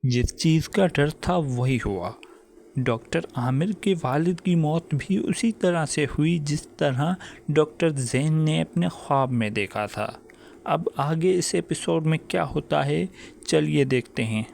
जिस चीज़ का डर था वही हुआ। डॉक्टर आमिर के वालिद की मौत भी उसी तरह से हुई जिस तरह डॉक्टर ज़ैन ने अपने ख्वाब में देखा था। अब आगे इस एपिसोड में क्या होता है, चलिए देखते हैं।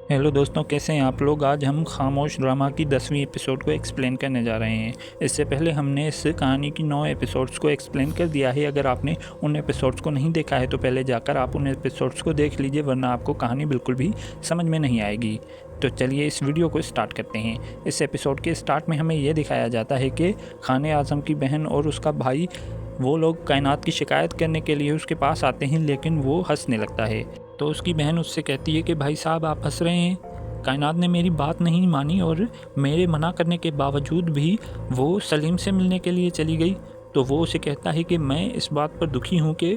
हेलो दोस्तों, कैसे हैं आप लोग। आज हम खामोश ड्रामा की 10वीं एपिसोड को एक्सप्लेन करने जा रहे हैं। इससे पहले हमने इस कहानी की 9 एपिसोड्स को एक्सप्लेन कर दिया है। अगर आपने उन एपिसोड्स को नहीं देखा है तो पहले जाकर आप उन एपिसोड्स को देख लीजिए, वरना आपको कहानी बिल्कुल भी समझ में नहीं आएगी। तो चलिए इस वीडियो को स्टार्ट करते हैं। इस एपिसोड के स्टार्ट में हमें ये दिखाया जाता है कि खाने आज़म की बहन और उसका भाई वो लोग कायनात की शिकायत करने के लिए उसके पास आते हैं, लेकिन वो हंसने लगता है। तो उसकी बहन उससे कहती है कि भाई साहब आप हंस रहे हैं, कायनात ने मेरी बात नहीं मानी और मेरे मना करने के बावजूद भी वो सलीम से मिलने के लिए चली गई। तो वो उसे कहता है कि मैं इस बात पर दुखी हूँ कि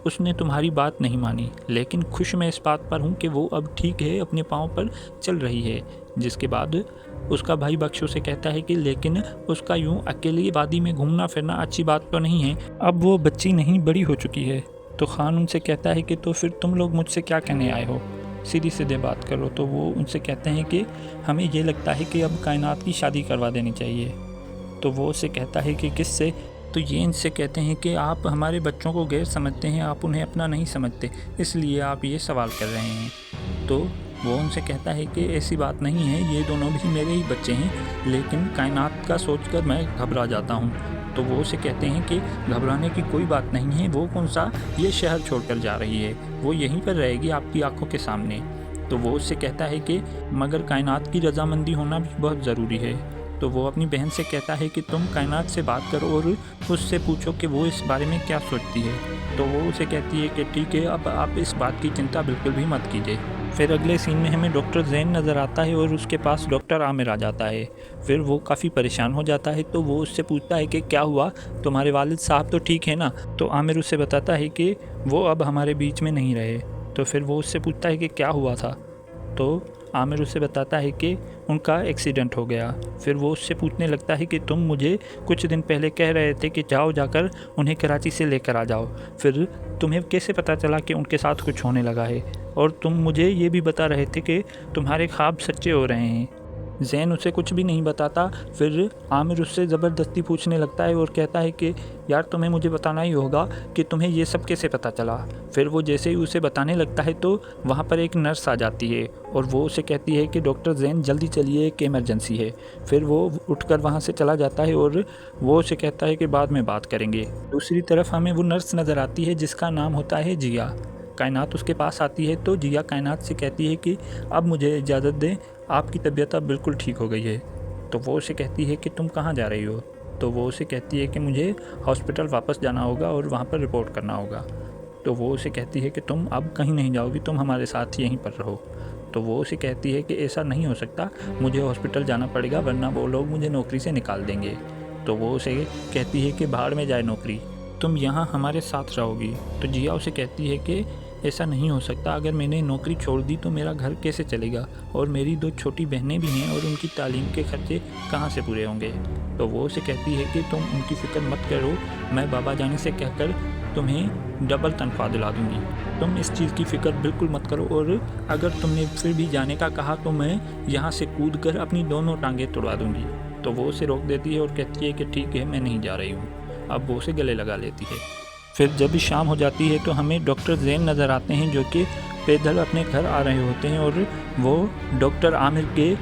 उसने तुम्हारी बात नहीं मानी, लेकिन खुश मैं इस बात पर हूँ कि वो अब ठीक है, अपने पाँव पर चल रही है। जिसके बाद उसका भाई बख्श उसे कहता है कि लेकिन उसका यूं अकेली वादी में घूमना फिरना अच्छी बात तो नहीं है, अब वो बच्ची नहीं बड़ी हो चुकी है। तो खान उनसे कहता है कि तो फिर तुम लोग मुझसे क्या कहने आए हो, सीधी सीधे बात करो। तो वो उनसे कहते हैं कि हमें ये लगता है कि अब कायनात की शादी करवा देनी चाहिए। तो वो उसे कहता है कि किससे। तो ये इनसे कहते हैं कि आप हमारे बच्चों को गैर समझते हैं, आप उन्हें अपना नहीं समझते, इसलिए आप ये सवाल कर रहे हैं। तो वो उनसे कहता है कि ऐसी बात नहीं है, ये दोनों भी मेरे ही बच्चे हैं, लेकिन कायनात का सोचकर मैं घबरा जाता हूँ। तो वो उसे कहते हैं कि घबराने की कोई बात नहीं है, वो कौन सा ये शहर छोड़कर जा रही है, वो यहीं पर रहेगी आपकी आंखों के सामने। तो वो उससे कहता है कि मगर कायनात की रजामंदी होना भी बहुत ज़रूरी है। तो वो अपनी बहन से कहता है कि तुम कायनात से बात करो और उससे पूछो कि वो इस बारे में क्या सोचती है। तो वो उसे कहती है कि ठीक है, अब आप इस बात की चिंता बिल्कुल भी मत कीजिए। फिर अगले सीन में हमें डॉक्टर ज़ैन नज़र आता है और उसके पास डॉक्टर आमिर आ जाता है। फिर वो काफ़ी परेशान हो जाता है। तो वो उससे पूछता है कि क्या हुआ, तुम्हारे वालिद साहब तो ठीक है ना। तो आमिर उससे बताता है कि वो अब हमारे बीच में नहीं रहे। तो फिर वो उससे पूछता है कि क्या हुआ था। तो आमिर उसे बताता है कि उनका एक्सीडेंट हो गया। फिर वो उससे पूछने लगता है कि तुम मुझे कुछ दिन पहले कह रहे थे कि जाओ जाकर उन्हें कराची से लेकर आ जाओ, फिर तुम्हें कैसे पता चला कि उनके साथ कुछ होने लगा है, और तुम मुझे ये भी बता रहे थे कि तुम्हारे ख्वाब सच्चे हो रहे हैं। ज़ैन उसे कुछ भी नहीं बताता। फिर आमिर उससे ज़बरदस्ती पूछने लगता है और कहता है कि यार तुम्हें मुझे बताना ही होगा कि तुम्हें ये सब कैसे पता चला। फिर वो जैसे ही उसे बताने लगता है तो वहाँ पर एक नर्स आ जाती है और वो उसे कहती है कि डॉक्टर ज़ैन जल्दी चलिए, एक इमरजेंसी है। फिर वो उठकर वहाँ से चला जाता है और वो उसे कहता है कि बाद में बात करेंगे। दूसरी तरफ हमें वो नर्स नज़र आती है जिसका नाम होता है जिया। कायनात उसके पास आती है तो जिया कायनात से कहती है कि अब मुझे इजाज़त दें, आपकी तबीयत अब बिल्कुल ठीक हो गई है। तो वो उसे कहती है कि तुम कहाँ जा रही हो। तो वो उसे कहती है कि मुझे हॉस्पिटल वापस जाना होगा और वहाँ पर रिपोर्ट करना होगा। तो वो उसे कहती है कि तुम अब कहीं नहीं जाओगी, तुम हमारे साथ यहीं पर रहो। तो वो उसे कहती है कि ऐसा नहीं हो सकता, मुझे हॉस्पिटल जाना पड़ेगा, वरना वो लोग मुझे नौकरी से निकाल देंगे। तो वो उसे कहती है कि भाड़ में जाए नौकरी, तुम यहाँ हमारे साथ रहोगी। तो जिया उसे कहती है कि ऐसा नहीं हो सकता, अगर मैंने नौकरी छोड़ दी तो मेरा घर कैसे चलेगा, और मेरी 2 छोटी बहनें भी हैं और उनकी तालीम के खर्चे कहाँ से पूरे होंगे। तो वो उसे कहती है कि तुम उनकी फ़िक्र मत करो, मैं बाबा जाने से कहकर तुम्हें डबल तनख्वाह दिला दूँगी, तुम इस चीज़ की फ़िक्र बिल्कुल मत करो, और अगर तुमने फिर भी जाने का कहा तो मैं यहाँ से कूद कर अपनी दोनों टांगें तोड़वा दूँगी। तो वो उसे रोक देती है और कहती है कि ठीक है, मैं नहीं जा रही हूँ। अब वो उसे गले लगा लेती है। फिर जब शाम हो जाती है तो हमें डॉक्टर ज़ैन नज़र आते हैं जो कि पैदल अपने घर आ रहे होते हैं, और वो डॉक्टर आमिर के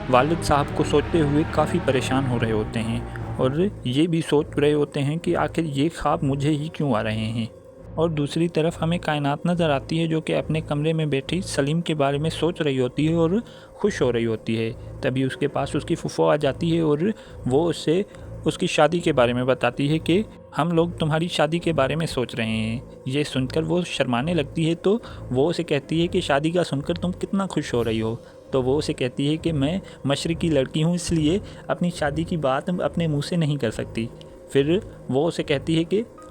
वालिद साहब को सोचते हुए काफ़ी परेशान हो रहे होते हैं, और ये भी सोच रहे होते हैं कि आखिर ये ख्वाब मुझे ही क्यों आ रहे हैं। और दूसरी तरफ हमें कायनात नज़र आती है जो कि अपने कमरे में बैठी सलीम के बारे में सोच रही होती है और खुश हो रही होती है। तभी उसके पास उसकी फुफो आ जाती है और वो उससे उसकी शादी के बारे में बताती है कि हम लोग तुम्हारी शादी के बारे में सोच रहे हैं। ये सुनकर वो शर्माने लगती है। तो वो उसे कहती है कि शादी का सुनकर तुम कितना खुश हो रही हो। तो वो उसे कहती है कि मैं मशरिकी लड़की हूँ, इसलिए अपनी शादी की बात अपने मुंह से नहीं कर सकती। फिर वो उसे कहती है कि